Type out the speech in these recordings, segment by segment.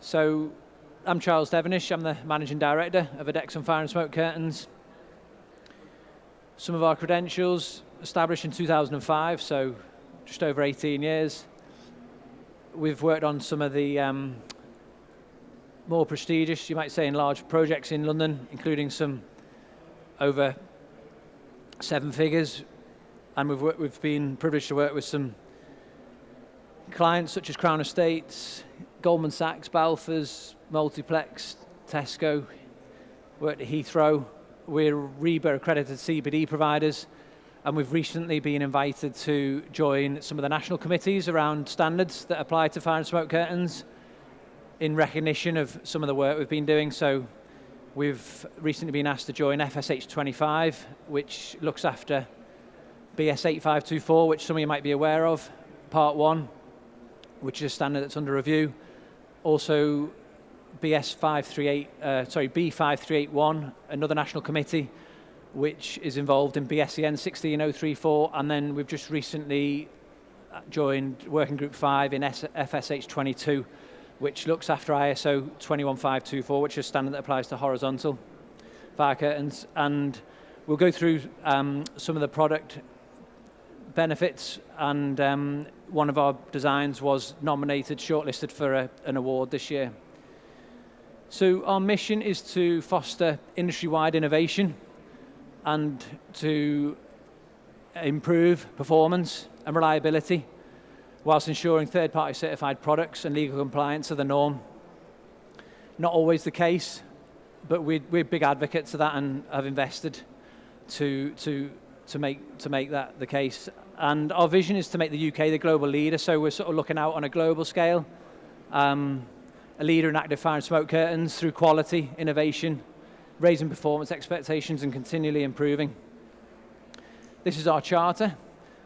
So I'm Charles Devenish. I'm the Managing Director of Adexon Fire and Smoke Curtains. Some of our credentials, established in 2005, so just over 18 years. We've worked on some of the more prestigious, you might say, and large projects in London, including some over 7 figures. And we've been privileged to work with some clients such as Crown Estates, Goldman Sachs, Balfours, Multiplex, Tesco, worked at Heathrow. We're REBA accredited CBD providers, and we've recently been invited to join some of the national committees around standards that apply to fire and smoke curtains in recognition of some of the work we've been doing. So we've recently been asked to join FSH 25, which looks after BS 8524, which some of you might be aware of, Part 1, which is a standard that's under review. Also B5381, another national committee, which is involved in BSEN 16034, and then we've just recently joined Working Group 5 in FSH 22, which looks after ISO 21524, which is a standard that applies to horizontal fire curtains. And we'll go through some of the product benefits, and one of our designs was nominated, shortlisted for an award this year. So our mission is to foster industry-wide innovation and to improve performance and reliability whilst ensuring third-party certified products and legal compliance are the norm. Not always the case, but we're big advocates of that and have invested to make that the case. And our vision is to make the UK the global leader, so we're sort of looking out on a global scale. A leader in active fire and smoke curtains through quality, innovation, raising performance expectations and continually improving. This is our charter.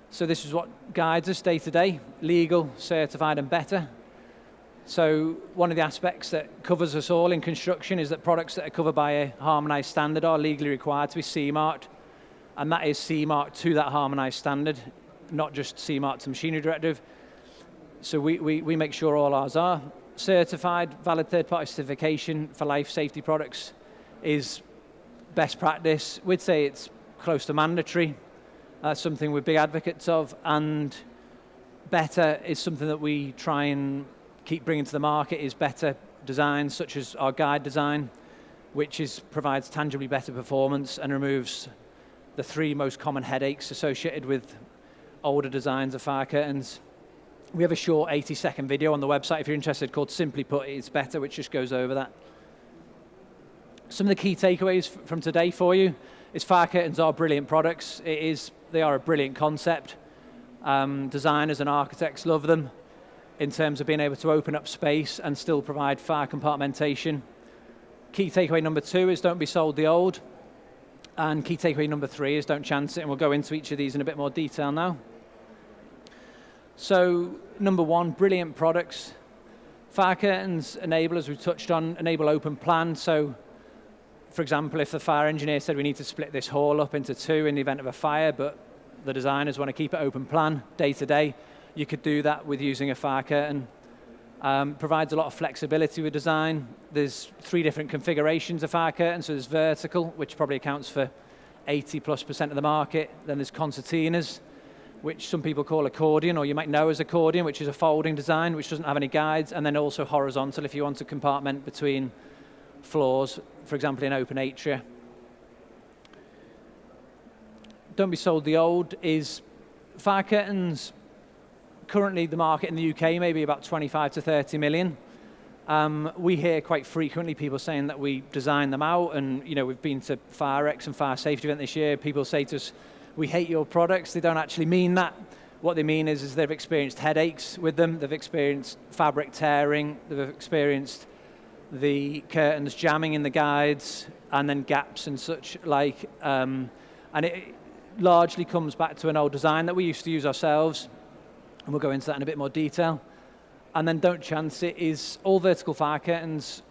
So this is what guides us day to day: legal, certified and better. So one of the aspects that covers us all in construction is that products that are covered by a harmonised standard are legally required to be CE-marked, and that is CE-marked to that harmonised standard, not just CE-marked to Machinery Directive. So we make sure all ours are. Certified, valid third-party certification for life safety products is best practice. We'd say it's close to mandatory. That's something we're big advocates of, and better is something that we try and keep bringing to the market, is better designs, such as our guide design, which provides tangibly better performance and removes the 3 most common headaches associated with older designs of fire curtains. We have a short 80-second video on the website if you're interested, called Simply Put It's Better, which just goes over that. Some of the key takeaways from today for you is fire curtains are brilliant products. They are a brilliant concept. Designers and architects love them in terms of being able to open up space and still provide fire compartmentation. Key takeaway number 2 is don't be sold the old. And key takeaway number 3 is don't chance it, and we'll go into each of these in a bit more detail now. So, number 1, brilliant products. Fire curtains enable, as we touched on, enable open plan. So, for example, if the fire engineer said we need to split this hall up into 2 in the event of a fire, but the designers want to keep it open plan day to day, you could do that with using a fire curtain. Provides a lot of flexibility with design. There's 3 different configurations of fire curtains. So there's vertical, which probably accounts for 80+% of the market. Then there's concertinas, which some people call accordion, or you might know as accordion, which is a folding design, which doesn't have any guides. And then also horizontal, if you want to compartment between floors, for example, in open atria. Don't be sold the old is fire curtains. Currently, the market in the UK may be about 25 to 30 million. We hear quite frequently people saying that we design them out, and we've been to FireX and Fire Safety event this year. People say to us, we hate your products. They don't actually mean that. What they mean is they've experienced headaches with them. They've experienced fabric tearing. They've experienced the curtains jamming in the guides, and then gaps and such like. And it largely comes back to an old design that we used to use ourselves. And we'll go into that in a bit more detail. And then don't chance it is all vertical fire curtains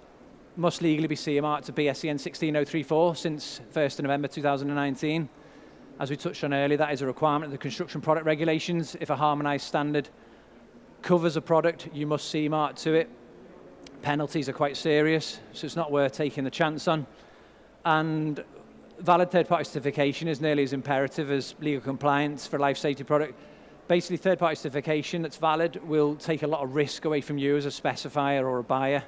must legally be CE-marked to BSEN 16034 since 1st of November 2019. As we touched on earlier, that is a requirement of the construction product regulations. If a harmonised standard covers a product, you must CE-mark to it. penalties are quite serious, so it's not worth taking the chance on. And valid third-party certification is nearly as imperative as legal compliance for a life safety product. Basically, third-party certification that's valid will take a lot of risk away from you as a specifier or a buyer.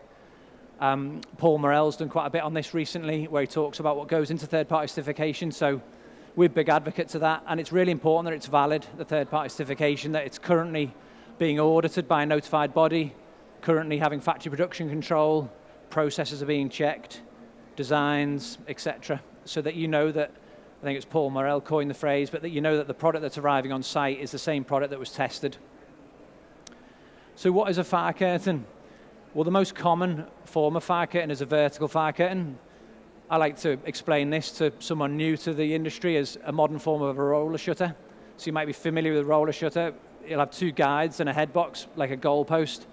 Paul Morell's done quite a bit on this recently, where he talks about what goes into third-party certification. So we're big advocates of that, and it's really important that it's valid, the third-party certification, that it's currently being audited by a notified body, currently having factory production control, processes are being checked, designs, etc., so that you know that, I think it's Paul Morell coined the phrase, but that you know that the product that's arriving on site is the same product that was tested. So what is a fire curtain? Well, the most common form of fire curtain is a vertical fire curtain. I like to explain this to someone new to the industry as a modern form of a roller shutter. So you might be familiar with a roller shutter. It'll have two guides and a head box, like a goalpost.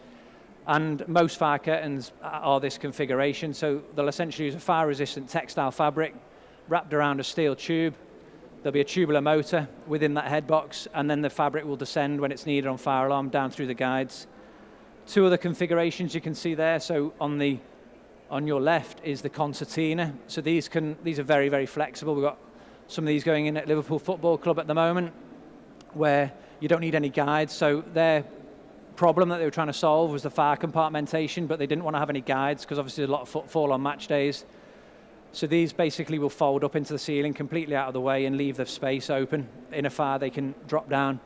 And most fire curtains are this configuration. So they'll essentially use a fire-resistant textile fabric wrapped around a steel tube. There'll be a tubular motor within that head box, and then the fabric will descend when it's needed on fire alarm down through the guides. Two other configurations you can see there. So on your left is the concertina. So these are very, very flexible. We've got some of these going in at Liverpool Football Club at the moment, where you don't need any guides. So their problem that they were trying to solve was the fire compartmentation, but they didn't want to have any guides because obviously there's a lot of footfall on match days. So these basically will fold up into the ceiling completely out of the way and leave the space open. In a fire, they can drop down.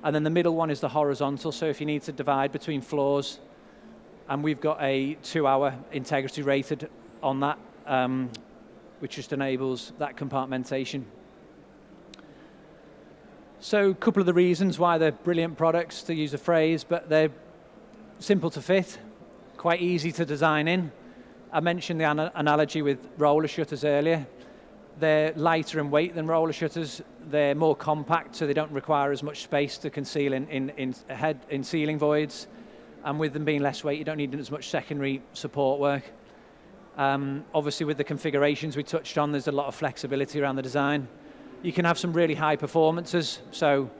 And then the middle one is the horizontal, so if you need to divide between floors, and we've got a 2-hour integrity rated on that, which just enables that compartmentation. So a couple of the reasons why they're brilliant products, to use a phrase, but they're simple to fit, quite easy to design in. I mentioned the analogy with roller shutters earlier. They're lighter in weight than roller shutters. They're more compact, so they don't require as much space to conceal in ceiling voids. And with them being less weight, you don't need as much secondary support work. Obviously, with the configurations we touched on, there's a lot of flexibility around the design. You can have some really high performances. So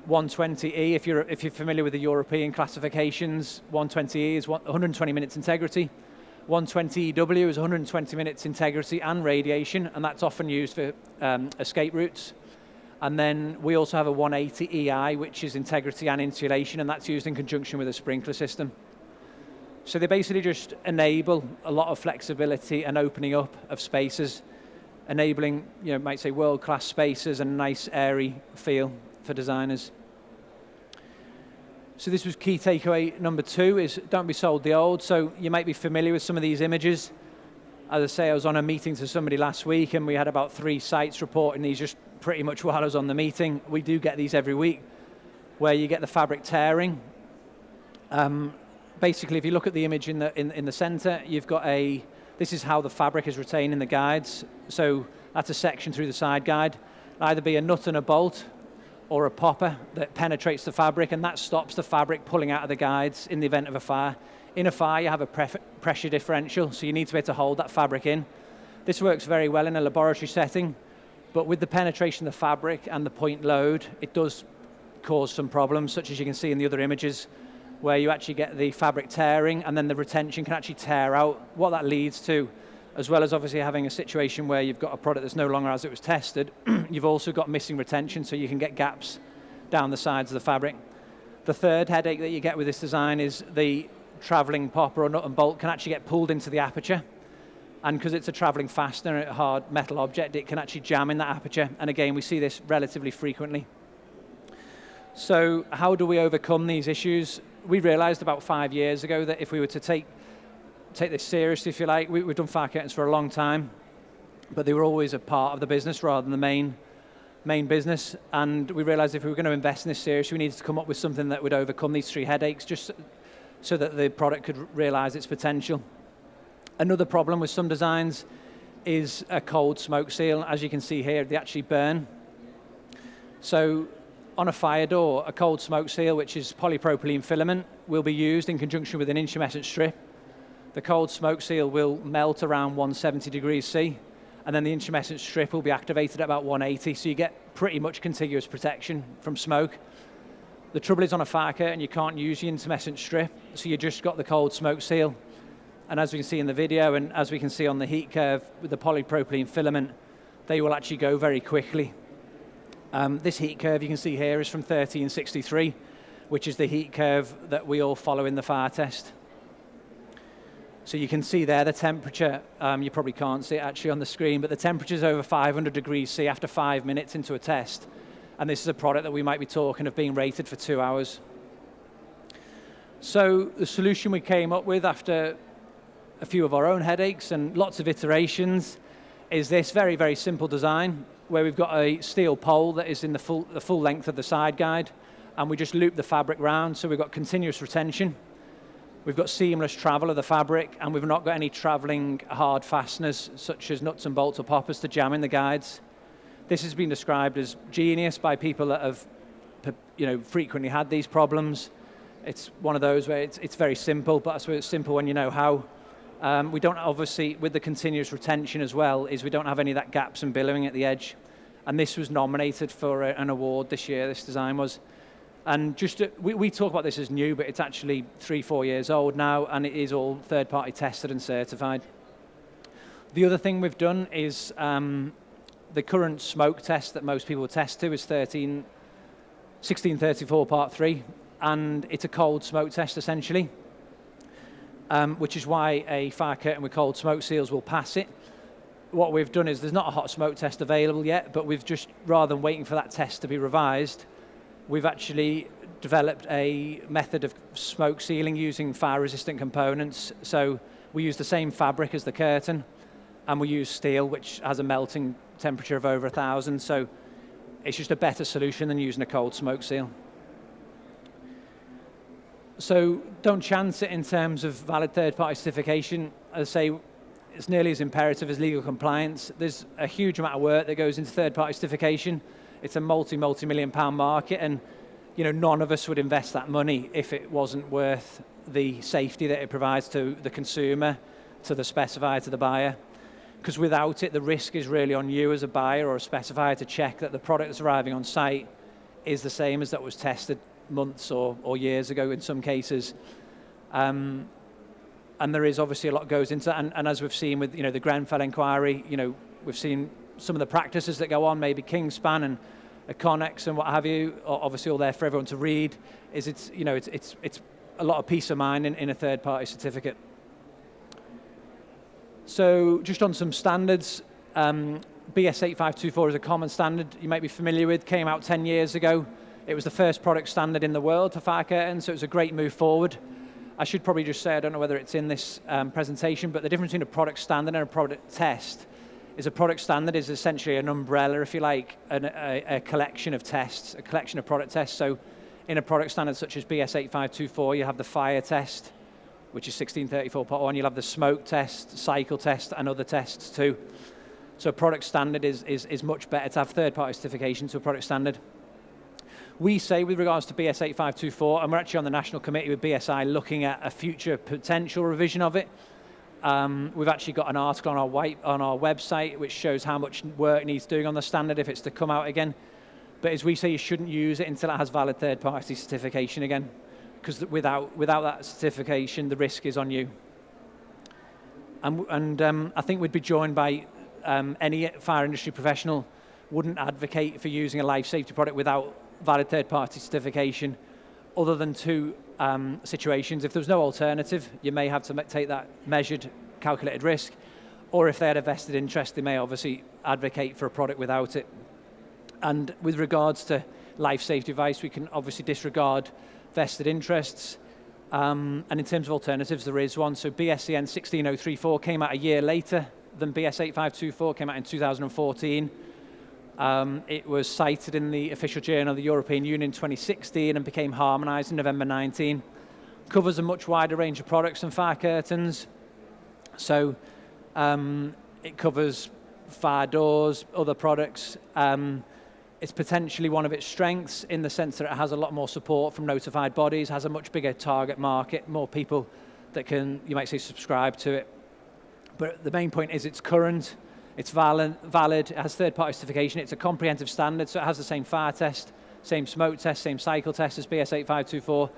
120E, if you're familiar with the European classifications, 120E is 120 minutes integrity. 120EW is 120 minutes integrity and radiation, and that's often used for escape routes. And then we also have a 180EI, which is integrity and insulation, and that's used in conjunction with a sprinkler system. So they basically just enable a lot of flexibility and opening up of spaces, enabling, might say, world-class spaces and a nice airy feel for designers. So this was key takeaway number 2, is don't be sold the old. So you might be familiar with some of these images. As I say, I was on a meeting to somebody last week, and we had about 3 sites reporting these just pretty much while I was on the meeting. We do get these every week, where you get the fabric tearing. Basically, if you look at the image in the center, you've got this is how the fabric is retained in the guides. So that's a section through the side guide. It'll either be a nut and a bolt or a popper that penetrates the fabric, and that stops the fabric pulling out of the guides in the event of a fire. In a fire, you have a pressure differential, so you need to be able to hold that fabric in. This works very well in a laboratory setting, but with the penetration of the fabric and the point load, it does cause some problems, such as you can see in the other images, where you actually get the fabric tearing, and then the retention can actually tear out. What that leads to, as well as obviously having a situation where you've got a product that's no longer as it was tested, you've also got missing retention, so you can get gaps down the sides of the fabric. The third headache that you get with this design is the traveling popper or nut and bolt can actually get pulled into the aperture, and because it's a traveling fastener, a hard metal object, it can actually jam in that aperture, and again, we see this relatively frequently. So how do we overcome these issues? We realized about 5 years ago that if we were to take this seriously, if you like, we've done fire curtains for a long time, but they were always a part of the business rather than the main business, and we realized if we were going to invest in this seriously, we needed to come up with something that would overcome these 3 headaches, just so that the product could realize its potential. Another problem with some designs is a cold smoke seal. As you can see here, they actually burn. So on a fire door, a cold smoke seal, which is polypropylene filament, will be used in conjunction with an incandescent strip. The cold smoke seal will melt around 170 degrees C, and then the incandescent strip will be activated at about 180, so you get pretty much contiguous protection from smoke. The trouble is, on a fire curtain, you can't use the incandescent strip, so you just got the cold smoke seal. And as we can see in the video, and as we can see on the heat curve with the polypropylene filament, they will actually go very quickly. This heat curve you can see here is from 1363, which is the heat curve that we all follow in the fire test. So you can see there the temperature, you probably can't see it actually on the screen, but the temperature is over 500 degrees C after 5 minutes into a test. And this is a product that we might be talking of being rated for 2 hours. So the solution we came up with after a few of our own headaches and lots of iterations is this very, very simple design where we've got a steel pole that is in the full length of the side guide, and we just loop the fabric round, so we've got continuous retention. We've got seamless travel of the fabric, and we've not got any traveling hard fasteners such as nuts and bolts or poppers to jam in the guides. This has been described as genius by people that have frequently had these problems. It's one of those where it's very simple, but I suppose it's simple when you know how. We don't obviously, with the continuous retention as well, is we don't have any of that gaps and billowing at the edge. And this was nominated for an award this year, this design was. And we talk about this as new, but it's actually 3-4 years old now, and it is all third-party tested and certified. The other thing we've done is the current smoke test that most people test to is 1634 Part 3, and it's a cold smoke test essentially. Which is why a fire curtain with cold smoke seals will pass it. What we've done is there's not a hot smoke test available yet, but we've just, rather than waiting for that test to be revised, we've actually developed a method of smoke sealing using fire-resistant components. So we use the same fabric as the curtain, and we use steel, which has a melting temperature of over 1,000. So it's just a better solution than using a cold smoke seal. So don't chance it in terms of valid third-party certification. As I say, it's nearly as imperative as legal compliance. There's a huge amount of work that goes into third-party certification. It's a multi-million pound market, and none of us would invest that money if it wasn't worth the safety that it provides to the consumer, to the specifier, to the buyer. Because without it, the risk is really on you as a buyer or a specifier to check that the product that's arriving on site is the same as that was tested months or years ago in some cases. And there is obviously a lot goes into that. And as we've seen with the Grenfell inquiry, we've seen some of the practices that go on, maybe Kingspan and Connex and what have you, obviously all there for everyone to read, is it's a lot of peace of mind in a third-party certificate. So just on some standards, BS 8524 is a common standard you might be familiar with, came out 10 years ago. It was the first product standard in the world for fire curtains, so it was a great move forward. I should probably just say, I don't know whether it's in this presentation, but the difference between a product standard and a product test is a product standard is essentially an umbrella, if you like, a collection of tests, a collection of product tests. So in a product standard such as BS 8524, you have the fire test, which is 1634 Part 1. You'll have the smoke test, cycle test, and other tests too. So a product standard is much better to have third-party certification to a product standard. We say with regards to BS 8524, and we're actually on the National Committee with BSI looking at a future potential revision of it. We've actually got an article on our website which shows how much work needs doing on the standard if it's to come out again. But as we say, you shouldn't use it until it has valid third-party certification again, because without that certification, the risk is on you. And I think we'd be joined by any fire industry professional wouldn't advocate for using a life safety product without valid third-party certification, other than two situations. If there's no alternative, you may have to take that measured, calculated risk, or if they had a vested interest, they may obviously advocate for a product without it. And with regards to life safety advice, we can obviously disregard vested interests. And in terms of alternatives, there is one. So BSCN 16034 came out a year later than BS 8524, came out in 2014. It was cited in the official journal of the European Union in 2016 and became harmonised in November 19. Covers a much wider range of products than fire curtains. So it covers fire doors, other products. It's potentially one of its strengths in the sense that it has a lot more support from notified bodies, has a much bigger target market, more people that can, you might say, subscribe to it. But the main point is it's current. It's valid, it has third-party certification, it's a comprehensive standard, so it has the same fire test, same smoke test, same cycle test as BS 8524,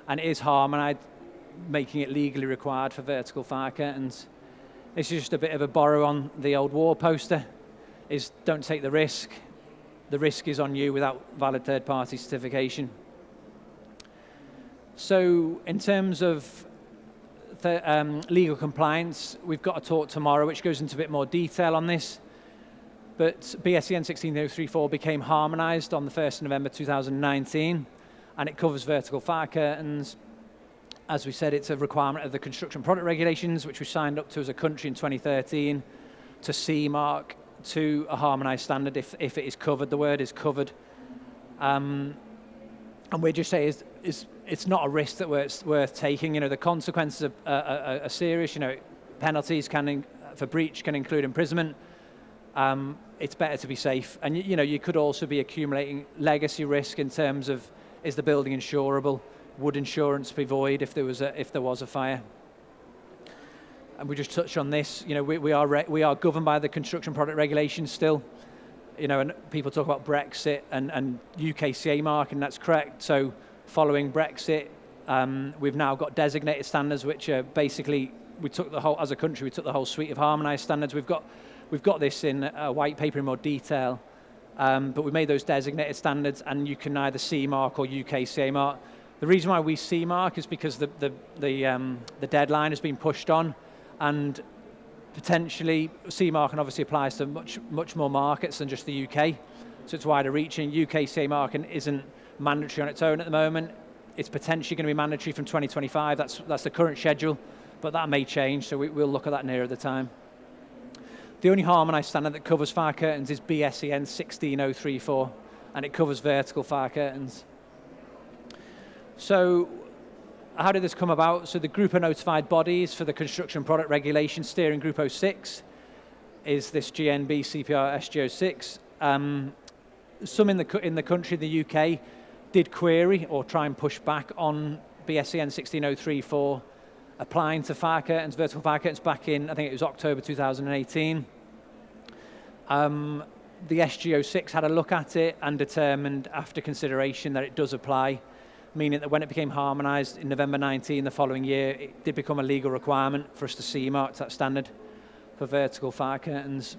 and it is harmonised making it legally required for vertical fire curtains. This is just a bit of a borrow on the old war poster, is don't take the risk. The risk is on you without valid third-party certification. So in terms of legal compliance, we've got a talk tomorrow which goes into a bit more detail on this. But BSEN 16034 became harmonised on the 1st of November 2019, and it covers vertical fire curtains. As we said, it's a requirement of the construction product regulations, which we signed up to as a country in 2013, to CE mark to a harmonised standard if it is covered. The word is covered. And we just say it's not a risk that worth taking. You know, the consequences are serious. You know, penalties for breach can include imprisonment. It's better to be safe. And you know, you could also be accumulating legacy risk in terms of, is the building insurable? Would insurance be void if there was a fire? And we just touched on this. You know, we are governed by the construction product regulations still. You know, and people talk about Brexit and UK CA mark, and that's correct. So following Brexit, we've now got designated standards, which are basically, as a country, we took the whole suite of harmonised standards. We've got this in a white paper in more detail, but we made those designated standards, and you can either CE mark or UK CA mark. The reason why we CE mark is because the deadline has been pushed on, and potentially CE marking obviously applies to much more markets than just the UK, so it's wider reaching. UK CE marking isn't mandatory on its own at the moment. It's potentially going to be mandatory from 2025. That's the current schedule, but that may change, so we'll look at that nearer the time. The only harmonised standard that covers fire curtains is BSEN 16034, and it covers vertical fire curtains. So how did this come about? So the group of notified bodies for the construction product regulation, steering group 06, is this GNB CPR SG06. Some in the country, the UK, did query or try and push back on BSEN 16034 applying to fire curtains, vertical fire curtains, back in, I think it was October 2018. The SG06 had a look at it and determined after consideration that it does apply, meaning that when it became harmonised in November 19 the following year, it did become a legal requirement for us to CE mark that standard for vertical fire curtains.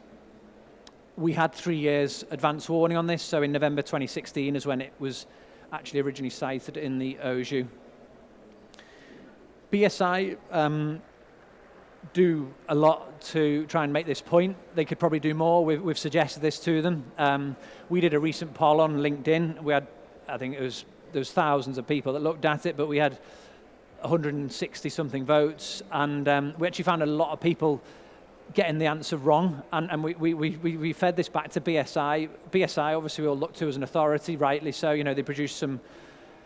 We had 3 years advance warning on this, so in November 2016 is when it was actually originally cited in the OJU. BSI do a lot to try and make this point. They could probably do more. We've suggested this to them. We did a recent poll on LinkedIn. We had, I think there was thousands of people that looked at it, but we had 160 something votes, and we actually found a lot of people getting the answer wrong, and we fed this back to BSI. BSI obviously we all look to as an authority, rightly so. You know, they produce some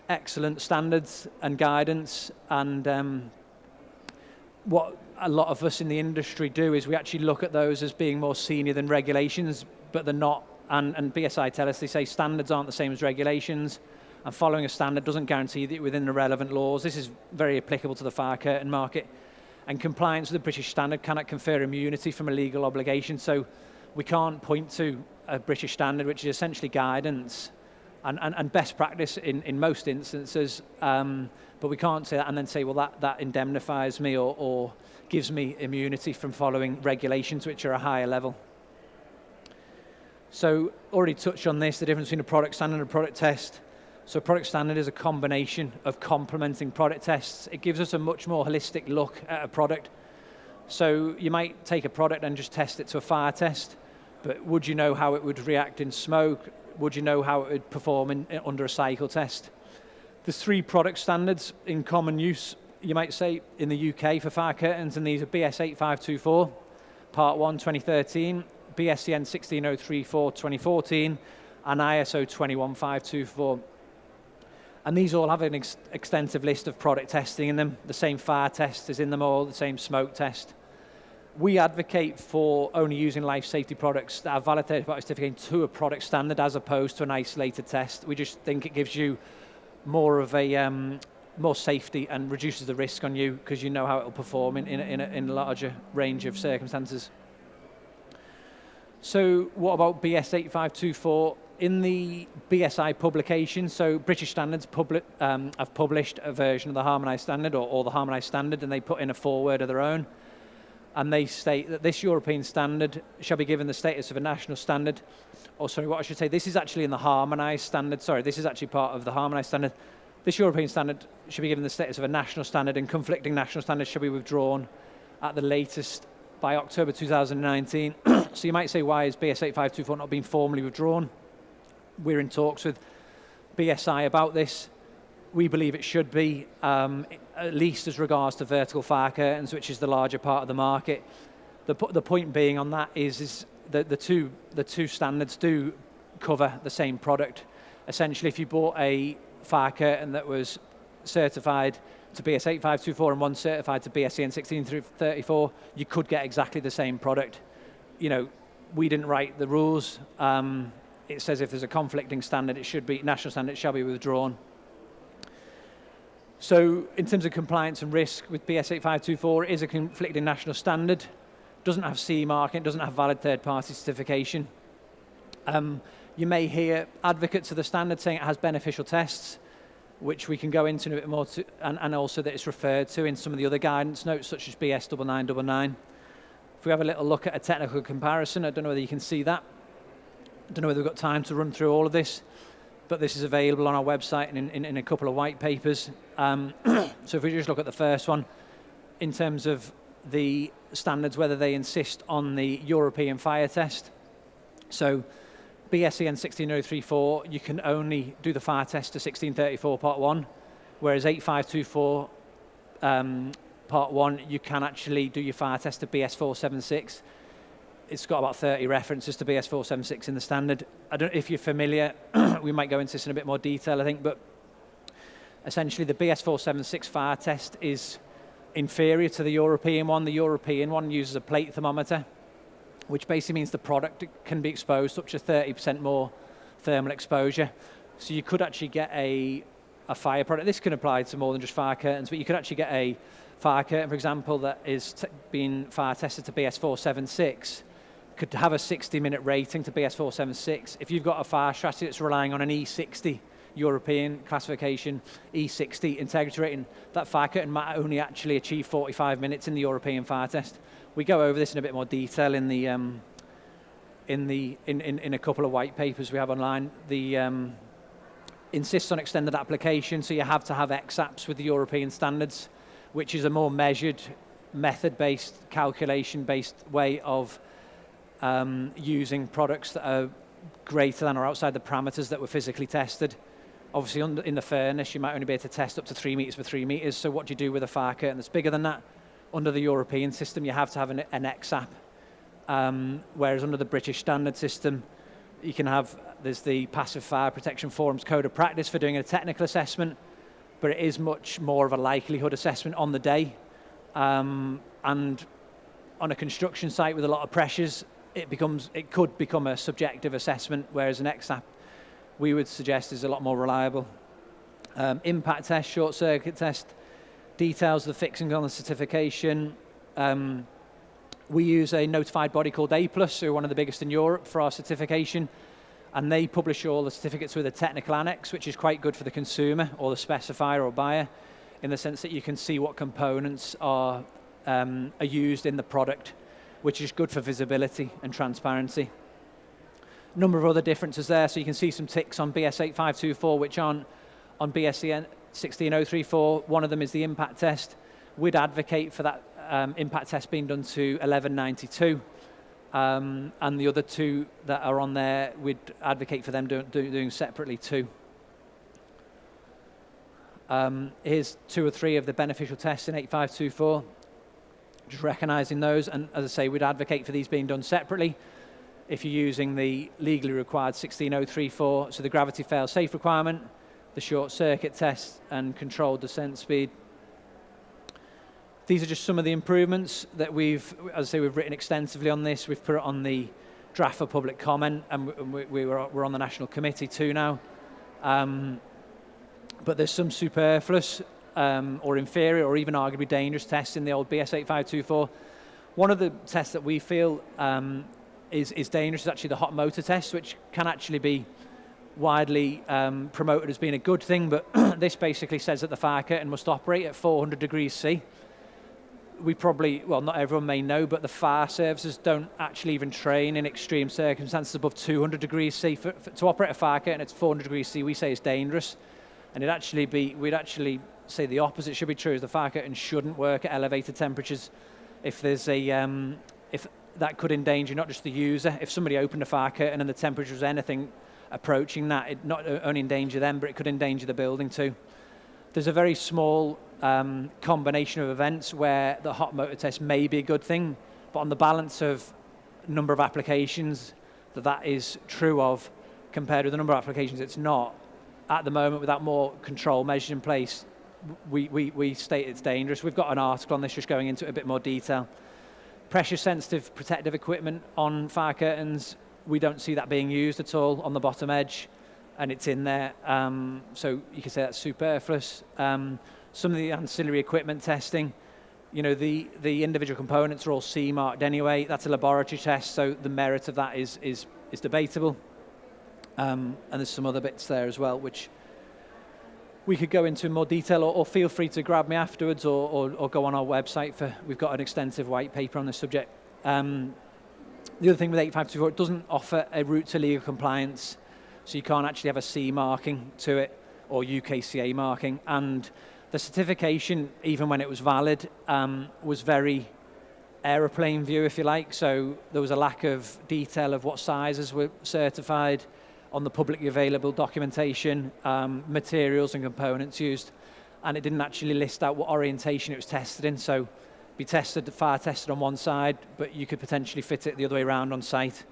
excellent standards and guidance, and what a lot of us in the industry do is we actually look at those as being more senior than regulations, but they're not. And BSI tell us, they say standards aren't the same as regulations, and following a standard doesn't guarantee that within the relevant laws. This is very applicable to the fire curtain market. And compliance with the British standard cannot confer immunity from a legal obligation. So we can't point to a British standard, which is essentially guidance and best practice in most instances. But we can't say that and then say, well, that indemnifies me or gives me immunity from following regulations which are a higher level. So already touched on this, the difference between a product standard and a product test. So product standard is a combination of complementing product tests. It gives us a much more holistic look at a product. So you might take a product and just test it to a fire test, but would you know how it would react in smoke? Would you know how it would perform under a cycle test? There's 3 product standards in common use, you might say, in the UK for fire curtains, and these are BS 8524, Part 1, 2013, BSEN 16034, 2014, and ISO 21524. And these all have an extensive list of product testing in them. The same fire test is in them all, the same smoke test. We advocate for only using life safety products that are valid third-party certification to a product standard as opposed to an isolated test. We just think it gives you more of a more safety and reduces the risk on you because you know how it will perform in a larger range of circumstances. So what about BS 8524? in the BSI publication, so British Standards have published a version of the harmonised standard or the harmonised standard, and they put in a foreword of their own. And they state that this European standard shall be given the status of a national standard. Oh, sorry, what I should say, this is actually in the harmonised standard. Sorry, this is actually part of the harmonised standard. This European standard should be given the status of a national standard, and conflicting national standards shall be withdrawn at the latest by October 2019. So you might say, why is BS 8524 not being formally withdrawn? We're in talks with BSI about this. We believe it should be, at least as regards to vertical fire curtains, which is the larger part of the market. The point being on that is that the two standards do cover the same product. Essentially, if you bought a fire curtain that was certified to BS 8524 and one certified to BSEN 1634, you could get exactly the same product. You know, we didn't write the rules. It says if there's a conflicting standard, it should be national standard, it shall be withdrawn. So in terms of compliance and risk with BS 8524, it is a conflicting national standard, doesn't have CE marking, doesn't have valid third-party certification. You may hear advocates of the standard saying it has beneficial tests, which we can go into in a bit more, and also that it's referred to in some of the other guidance notes, such as BS 9999. If we have a little look at a technical comparison, I don't know whether you can see that. I don't know whether we've got time to run through all of this, but this is available on our website and in a couple of white papers. So if we just look at the first one, in terms of the standards, whether they insist on the European fire test. So BSEN 16034, you can only do the fire test to 1634 Part 1, whereas 8524 Part 1, you can actually do your fire test to BS 476. It's got about 30 references to BS 476 in the standard. I don't know if you're familiar, we might go into this in a bit more detail, I think, but essentially the BS 476 fire test is inferior to the European one. The European one uses a plate thermometer, which basically means the product can be exposed to up to 30% more thermal exposure. So you could actually get a fire product. This can apply to more than just fire curtains, but you could actually get a fire curtain, for example, that is being fire tested to BS 476, could have a 60-minute rating to BS 476. If you've got a fire strategy that's relying on an E60 European classification, E60 integrity rating, that fire curtain might only actually achieve 45 minutes in the European fire test. We go over this in a bit more detail in a couple of white papers we have online. The insists on extended application, so you have to have XAPs with the European standards, which is a more measured, method-based, calculation-based way of using products that are greater than or outside the parameters that were physically tested. Obviously, in the furnace, you might only be able to test up to 3 meters for 3 meters, so what do you do with a fire curtain that's bigger than that? Under the European system, you have to have an XAP, whereas under the British standard system, you can have, there's the Passive Fire Protection Forum's Code of Practice for doing a technical assessment, but it is much more of a likelihood assessment on the day. And on a construction site with a lot of pressures, it could become a subjective assessment, whereas an XAP, we would suggest, is a lot more reliable. Impact test, short circuit test, details of the fixings on the certification. We use a notified body called A+, who are one of the biggest in Europe for our certification, and they publish all the certificates with a technical annex, which is quite good for the consumer or the specifier or buyer, in the sense that you can see what components are used in the product, which is good for visibility and transparency. A number of other differences there, so you can see some ticks on BS 8524, which aren't on BSEN 16034. One of them is the impact test. We'd advocate for that impact test being done to 1192, and the other two that are on there, we'd advocate for them doing separately too. Here's 2 or 3 of the beneficial tests in 8524, just recognising those, and as I say, we'd advocate for these being done separately. If you're using the legally required 16034, so the gravity fail-safe requirement, the short circuit test, and controlled descent speed. These are just some of the improvements that we've written extensively on this. We've put it on the draft for public comment, and we're on the national committee too now. But there's some superfluous or inferior or even arguably dangerous tests in the old BS 8524. One of the tests that we feel is dangerous is actually the hot motor test, which can actually be widely promoted as being a good thing, but this basically says that the fire curtain must operate at 400 degrees C. We probably, well, not everyone may know, but the fire services don't actually even train in extreme circumstances above 200 degrees C. To operate a fire curtain at 400 degrees C, we say is dangerous. And we'd actually say the opposite should be true, is the fire curtain shouldn't work at elevated temperatures. If there's if that could endanger not just the user, if somebody opened a fire curtain and the temperature was anything approaching that, it not only endanger them, but it could endanger the building too. There's a very small combination of events where the hot motor test may be a good thing, but on the balance of number of applications that is true of compared with the number of applications it's not, at the moment without more control measures in place, we state it's dangerous. We've got an article on this just going into it a bit more detail. Pressure sensitive protective equipment on fire curtains, we don't see that being used at all on the bottom edge, and it's in there, so you can say that's superfluous. Some of the ancillary equipment testing, you know, the individual components are all C marked anyway. That's a laboratory test, so the merit of that is debatable. And there's some other bits there as well, which we could go into in more detail, or feel free to grab me afterwards, or go on our website we've got an extensive white paper on this subject. The other thing with 8524, it doesn't offer a route to legal compliance, so you can't actually have a C marking to it, or UKCA marking, and the certification, even when it was valid, was very aeroplane view, if you like, so there was a lack of detail of what sizes were certified on the publicly available documentation, materials and components used, and it didn't actually list out what orientation it was tested in, so fire tested on one side, but you could potentially fit it the other way around on site,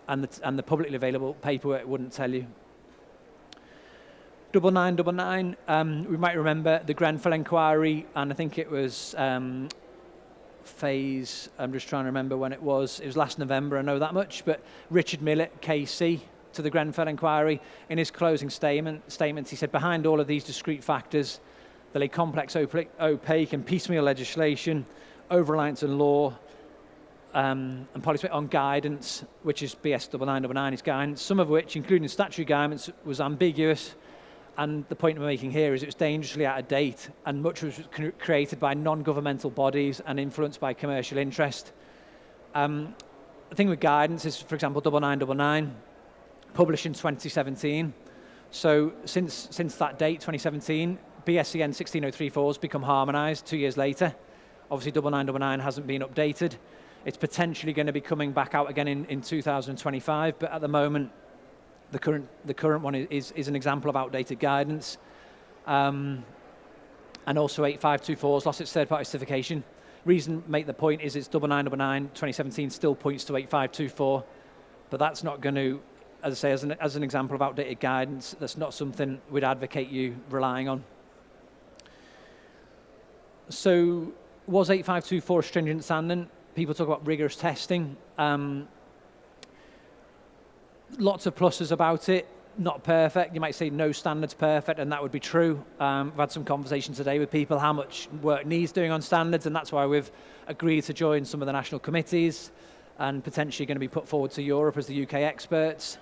and the publicly available paperwork wouldn't tell you. 9999, we might remember the Grenfell inquiry, and I think it was phase, I'm just trying to remember when it was last November, I know that much, but Richard Millett, KC, to the Grenfell inquiry, in his closing statements, he said, behind all of these discrete factors, there lay complex, opaque and piecemeal legislation, over-reliance on law, and policy on guidance, which is BS 9999 is guidance, some of which, including statutory guidance, was ambiguous. And the point we're making here is it was dangerously out of date, and much was created by non-governmental bodies and influenced by commercial interest. The thing with guidance is, for example, 9999, published in 2017. So since that date, 2017, BSCN 16034 has become harmonised 2 years later. Obviously, 9999 hasn't been updated. It's potentially going to be coming back out again in 2025, but at the moment, the current one is an example of outdated guidance. And also 8524 has lost its third-party certification. Reason make the point is it's 9999 2017 still points to 8524, but that's not going to, as I say, as an example of outdated guidance, that's not something we'd advocate you relying on. So was 8524 a stringent standard? People talk about rigorous testing. Lots of pluses about it, not perfect. You might say no standard's perfect, and that would be true. We've had some conversations today with people how much work needs doing on standards, and that's why we've agreed to join some of the national committees and potentially going to be put forward to Europe as the UK experts.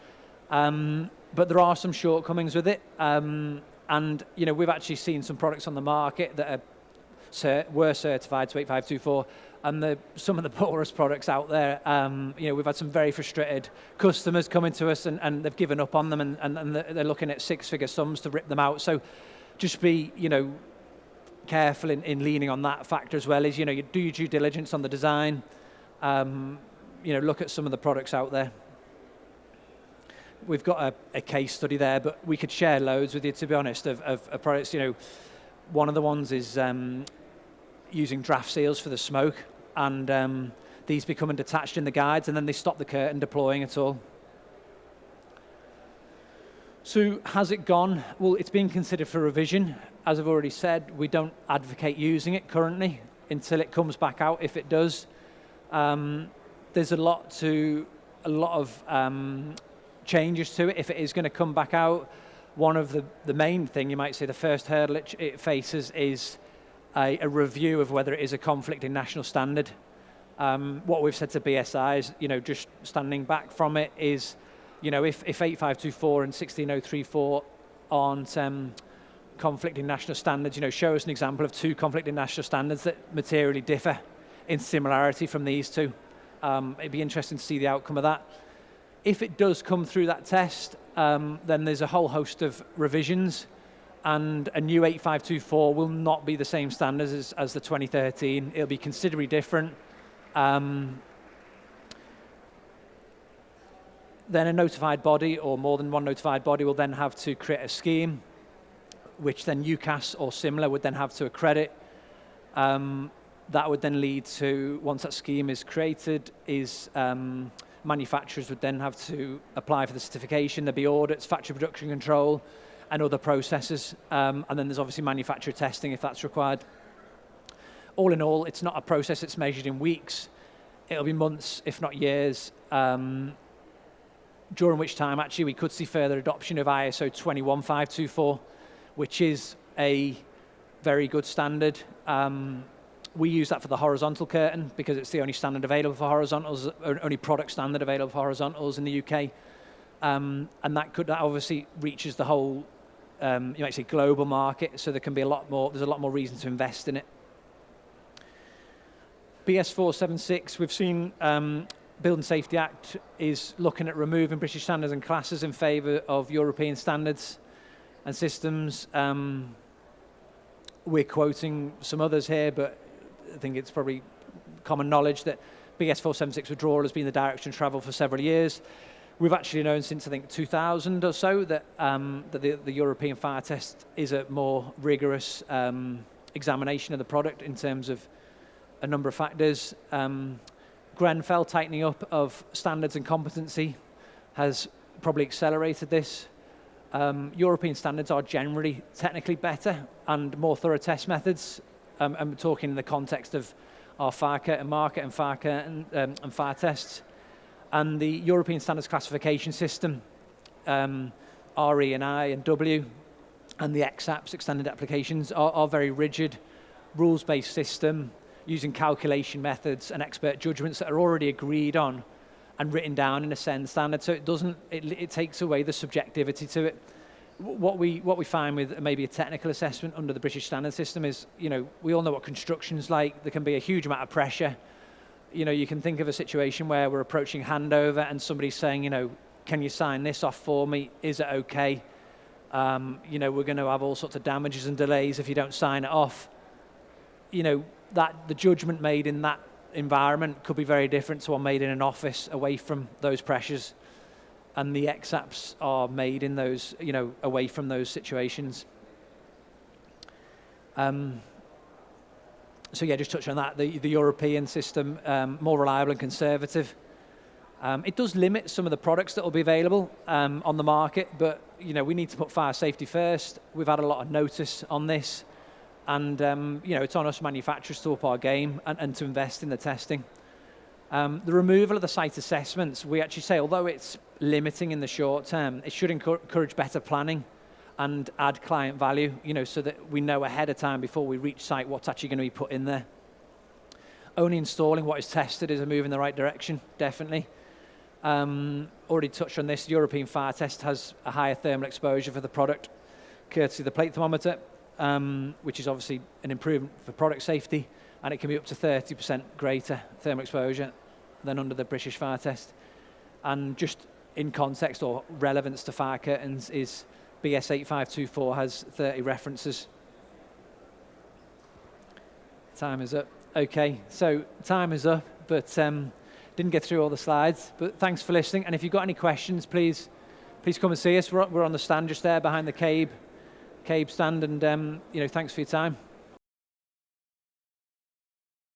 But there are some shortcomings with it, and you know, we've actually seen some products on the market that were certified to 8524, and some of the poorest products out there, you know, we've had some very frustrated customers coming to us, and they've given up on them, and they're looking at six-figure sums to rip them out. So just be, you know, careful in leaning on that factor as well. Is, you know, you do your due diligence on the design, you know, look at some of the products out there. We've got a case study there, but we could share loads with you, to be honest, of products. You know, one of the ones is using draft seals for the smoke, and these becoming detached in the guides, and then they stop the curtain deploying at all. So has it gone? Well, it's being considered for revision. As I've already said, we don't advocate using it currently until it comes back out, if it does. There's a lot of changes to it if it is going to come back out. One of the main thing, you might say, the first hurdle it faces is a review of whether it is a conflict in national standard. What we've said to BSI is, you know, just standing back from it is, You know, if 8524 and 16034 aren't conflicting national standards, you know, show us an example of two conflicting national standards that materially differ in similarity from these two. It'd be interesting to see the outcome of that. If it does come through that test, then there's a whole host of revisions, and a new 8524 will not be the same standards as the 2013. It'll be considerably different. Then a notified body, or more than one notified body, will then have to create a scheme, which then UCAS or similar would then have to accredit. That would then lead to, once that scheme is created, manufacturers would then have to apply for the certification. There'd be audits, factory production control, and other processes. And then there's obviously manufacturer testing if that's required. All in all, it's not a process that's measured in weeks. It'll be months, if not years, during which time actually we could see further adoption of ISO 21524, which is a very good standard. We use that for the horizontal curtain because it's the only standard available for horizontals, only product standard available for horizontals in the UK. And that obviously reaches the whole, you might say, global market, so there can be there's a lot more reason to invest in it. BS 476, we've seen Building Safety Act is looking at removing British standards and classes in favour of European standards and systems. We're quoting some others here, but I think it's probably common knowledge that BS 476 withdrawal has been the direction of travel for several years. We've actually known since, I think, 2000 or so that, the European fire test is a more rigorous examination of the product in terms of a number of factors. Grenfell tightening up of standards and competency has probably accelerated this. European standards are generally technically better and more thorough test methods. I'm talking in the context of our fire curtain market and fire curtain and fire tests. And the European Standards Classification System, RE and I and W, and the XAPS, Extended Applications, are very rigid, rules-based system using calculation methods and expert judgments that are already agreed on and written down in a SEN standard. So it takes away the subjectivity to it. What we find with maybe a technical assessment under the British standard system is, you know, we all know what construction's like. There can be a huge amount of pressure. You know, you can think of a situation where we're approaching handover and somebody's saying, you know, can you sign this off for me? Is it okay? You know, we're going to have all sorts of damages and delays if you don't sign it off. You know, that the judgment made in that environment could be very different to one made in an office away from those pressures. And the XAPs are made in those, you know, away from those situations. So yeah, just touch on that. The European system, more reliable and conservative. It does limit some of the products that will be available on the market, but you know, we need to put fire safety first. We've had a lot of notice on this, and you know, it's on us manufacturers to up our game and to invest in the testing. The removal of the site assessments, we actually say, although it's limiting in the short term, it should encourage better planning and add client value, you know, so that we know ahead of time before we reach site what's actually going to be put in there. Only installing what is tested is a move in the right direction, definitely. Already touched on this, the European fire test has a higher thermal exposure for the product, courtesy of the plate thermometer, which is obviously an improvement for product safety, and it can be up to 30% greater thermal exposure than under the British fire test. And just in context or relevance to fire curtains is BS 8524 has 30 references. Time is up. Okay, so time is up, but didn't get through all the slides. But thanks for listening. And if you've got any questions, please come and see us. We're on the stand just there behind the CABE stand, and you know, thanks for your time.